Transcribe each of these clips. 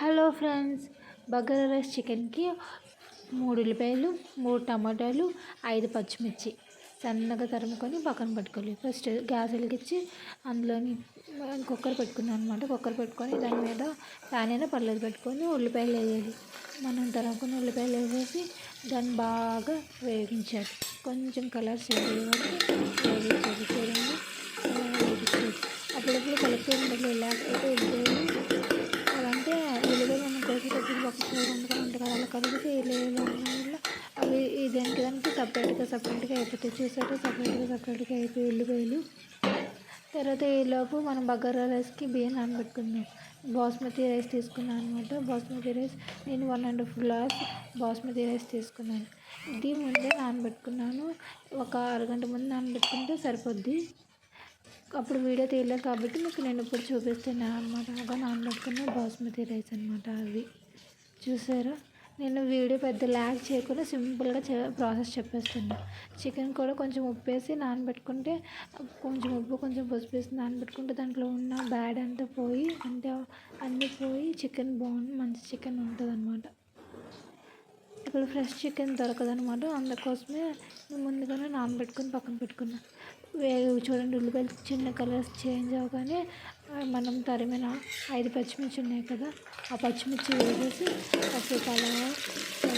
Hello friends, bagara rice చికెన్కి 3 ఉల్లిపాయలు, 3 టమాటాలు, 5 పచ్చిమిర్చి సన్నగా తరుముకొని పక్కన పెట్టుకోవాలి. ఫస్ట్ గ్యాస్ వెలిగించి అందులోని కుక్కర్ పెట్టుకున్నాను అనమాట. కుక్కర్ పెట్టుకొని దాని మీద ప్యాన్ అయినా పర్లేదు పెట్టుకొని ఉల్లిపాయలు వేయాలి. మనం తరుముకున్న ఉల్లిపాయలు వేసేసి దాన్ని బాగా వేగించాలి. కొంచెం కలర్ చేంజ్ అయ్యే వరకు వేగించాలి. చూడండి, వేగించాలి. అప్పుడప్పుడు కలుపుతూ ఉండాలి. లేకపోతే అంటే ఉల్లిపాయలు మనం కోసేటప్పుడు ఒక చూడండి ఉంటుంది కదా, అలా కలిపితే ఉల్లిపాయలు వల్ల అవి దానికి సపరేట్గా అయిపోతాయి. చూసాక సపరేట్గా అయిపోయి ఉల్లిపాయలు. తర్వాత ఈలోపు మనం బగారా రైస్కి బియ్యం నానబెట్టుకుందాం. బాస్మతి రైస్ తీసుకున్నాను అనమాట. బాస్మతి రైస్ నేను 1.5 గ్లాస్ బాస్మతి రైస్ తీసుకున్నాను. ఇది ముందే నానబెట్టుకున్నాను. ఒక అరగంట ముందు నానబెట్టుకుంటే సరిపోద్ది. అప్పుడు వీడియో తీయలేదు కాబట్టి మీకు నేను ఇప్పుడు చూపిస్తున్నాను అనమాట. బాగా నానబెట్టుకున్న బాస్మతి రైస్ అనమాట. అవి చూసారా, నేను వీడియో పెద్ద ల్యాగ్ చేయకుండా సింపుల్గా ప్రాసెస్ చెప్పేస్తున్నా. చికెన్ కూడా కొంచెం ఉప్పు వేసి నానబెట్టుకుంటే, కొంచెం ఉప్పు కొంచెం పసుపు వేసి నానబెట్టుకుంటే దాంట్లో ఉన్న బ్యాడ్ అంతా పోయి, అంటే అన్నీ పోయి చికెన్ మంచి చికెన్ ఉంటుంది అనమాట. ఇప్పుడు ఫ్రెష్ చికెన్ దొరకదనమాట. అందుకోసమే ముందుగానే నానబెట్టుకొని పక్కన పెట్టుకున్నా. చూడండి, ఉల్లిపాయలు చిన్న కలర్స్ చేంజ్ అవ్వగానే మనం తరిమిన 5 పచ్చిమిర్చి ఉన్నాయి కదా, ఆ పచ్చిమిర్చి వేసేసి కాసేపు అలా ఫ్రై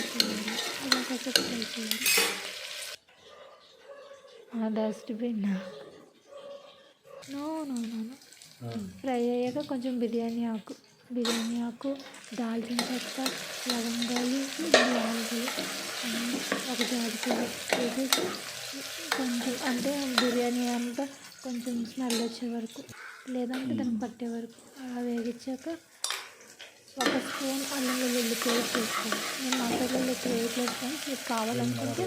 చేయాలి. Dustbin no no no no fry అయ్యాక కొంచెం బిర్యానీ ఆకు, దాల్చిన చెక్క, లవంగాలు, యాలకులు, ఒక జాజికాయ వేసేసి కొంచెం, అంటే బిర్యానీ అంతా కొంచెం స్మెల్ వచ్చే వరకు, లేదంటే దానికి పట్టే వరకు అలా వేగించాక ఒక స్పూన్ అల్లం వెల్లుల్లి పేస్ట్ వేసుకోండి. నేను మసాలాలు ఎక్కువ వేయట్లేదు ఫ్రెండ్స్, మీకు కావాలనుకుంటే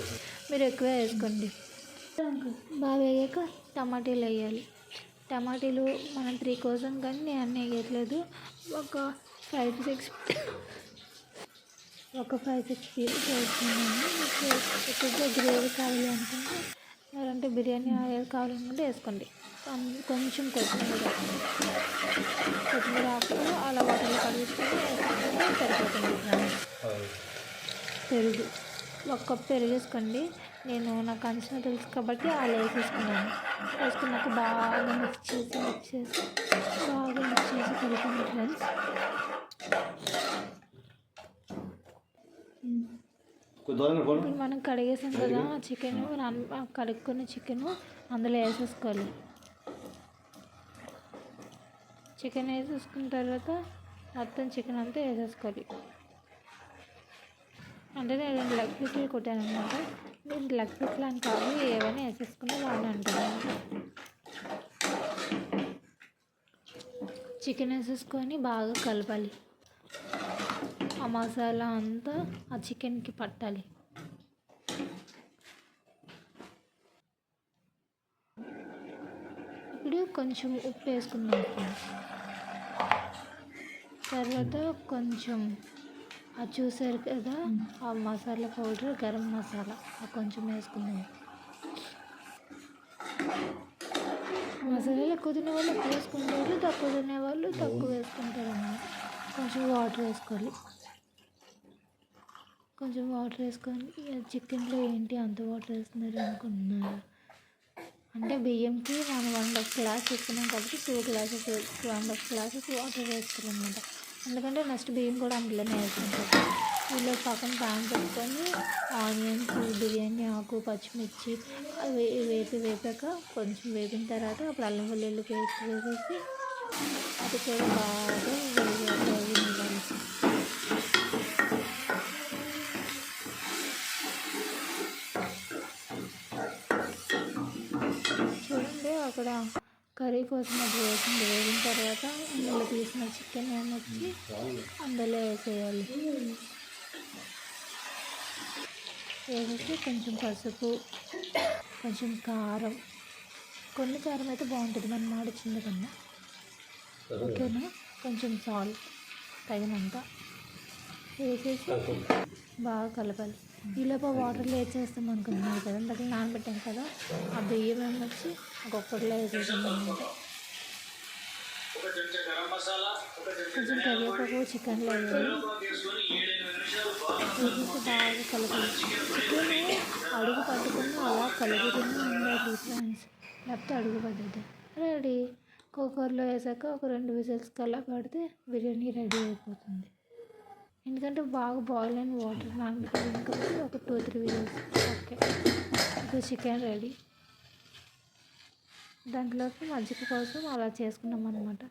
మీరు ఎక్కువ వేసుకోండి. బాగా వేగాక టమాటీలు వేయాలి. టమాటీలు మనం 3 కోసం కానీ నేను అన్నీ వేయట్లేదు. ఒక 5-6 పీసెస్ వేసుకున్నాను. మీకు ఎక్కువగా గ్రేవీ కావాలి అనుకుంటే, లేదంటే బిర్యానీ ఆయిల్ కావాలనుకుంటే వేసుకోండి. కొంచెం కొత్తిమీర ఆకు అలా వాటర్లో కడిగించుకొని వేసుకుంటే సరిపోతుంది. పెరుగు 1 కప్ పెరుగు వేసుకోండి. నాకు అంచనా తెలుసు కాబట్టి అలా వేసుకున్నాక బాగా మిక్స్ చేసి కలుపుకోండి ఫ్రెండ్స్. ఇప్పుడు మనం కడిగేసాం కదా చికెన్, కడుక్కున్న చికెన్ అందులో వేసేసుకోవాలి. చికెన్ వేసేసుకున్న తర్వాత మొత్తం చికెన్ అంతా వేసేసుకోవాలి. అంటే నేను 2 లెగ్ పీసులు కొట్టాను అనమాట. నేను లెగ్ పీసులు అని కాదు, ఏవైనా వేసేసుకుంటే బాగానే ఉంటుంది. చికెన్ వేసేసుకొని బాగా కలపాలి. ఆ మసాలా అంతా ఆ చికెన్కి పట్టాలి. ఇప్పుడు కొంచెం ఉప్పు వేసుకుందాం. తర్వాత కొంచెం అది చూసారు కదా, ఆ మసాలా పౌడర్, గరం మసాలా కొంచెం వేసుకుందాం. మసాలాలు ఎక్కువ తినేవాళ్ళు ఎక్కువ వేసుకుంటారు, తక్కువ తినేవాళ్ళు తక్కువ వేసుకుంటారు అన్నమాట. కొంచెం వాటర్ వేసుకోవాలి. చికెన్లో ఏంటి అంత వాటర్ వేస్తున్నారు అనుకుంటున్నారు. అంటే బియ్యంకి మనం 1.5 గ్లాస్ వేసుకున్నాం కాబట్టి 2.5 గ్లాసెస్ వాటర్ వేసుకోవాలన్నమాట. ఎందుకంటే నెక్స్ట్ బియ్యం కూడా అందులోనే వేసుకుంటాం. ఇలా పక్కన ప్యాన్ పెట్టుకొని ఆనియన్స్, బిర్యానీ ఆకు, పచ్చిమిర్చి అవి వేపాక కొంచెం వేపిన తర్వాత అప్పుడు అల్లం వెల్లుల్లి పేస్ట్ వేసేసి అది కూడా బాగా వేయాలి. చూడండి, అక్కడ కర్రీ కోసం అది వేగిన తర్వాత అందులో తీసిన చికెన్ ఏమొచ్చి అందులో వేసేయాలి. వేసేసి కొంచెం పసుపు, కొంచెం కారం, కొన్ని కారం అయితే బాగుంటుంది మన మాడిచ్చింది కన్నా, ఓకేనా. కొంచెం సాల్ట్ తగినంత వేసేసి బాగా కలపాలి. ఈలోపు వాటర్లో వేసేస్తాం అనుకుంటున్నాను కదా, దగ్గర నానబెట్టాం కదా, ఆ బియ్యం ఏమొచ్చి ఒక్కొక్కటిలో వేసేసాం అనమాట. కొంచెం కరివేపాకు చికెన్లో వేయాలి. వేసేసి బాగా కలపాలి. చికెన్ అడుగు పట్టుకొని అలా కలుపుతూనే ఉండాలి ఫ్రెండ్స్, లేకపోతే అడుగు పడ్డది. రెడీ. కుక్కర్లో వేసాక ఒక 2 విజిల్స్ కల్లా పడితే బిర్యానీ రెడీ అయిపోతుంది. ఎందుకంటే బాగా బాయిల్ అయిన వాటర్ నానబెట్టాలి కాబట్టి ఒక 2-3 విజిల్స్. ఓకే, ఇప్పుడు చికెన్ రెడీ. దాంట్లోకి మజ్జిగ కోసం అలా చేసుకున్నాం అనమాట.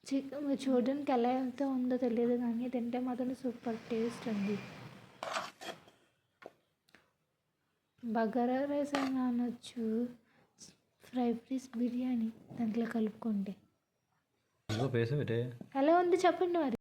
చికెన్ చూడడానికి ఎలా అయితే ఉందో తెలియదు కానీ తింటే మాత్రం సూపర్ టేస్ట్ ఉంది. బగారా రైస్ అయినా అనొచ్చు, ఫ్రై పీస్ బిర్యానీ దాంట్లో కలుపుకుంటే. ఎలా ఉంది చెప్పండి మరి.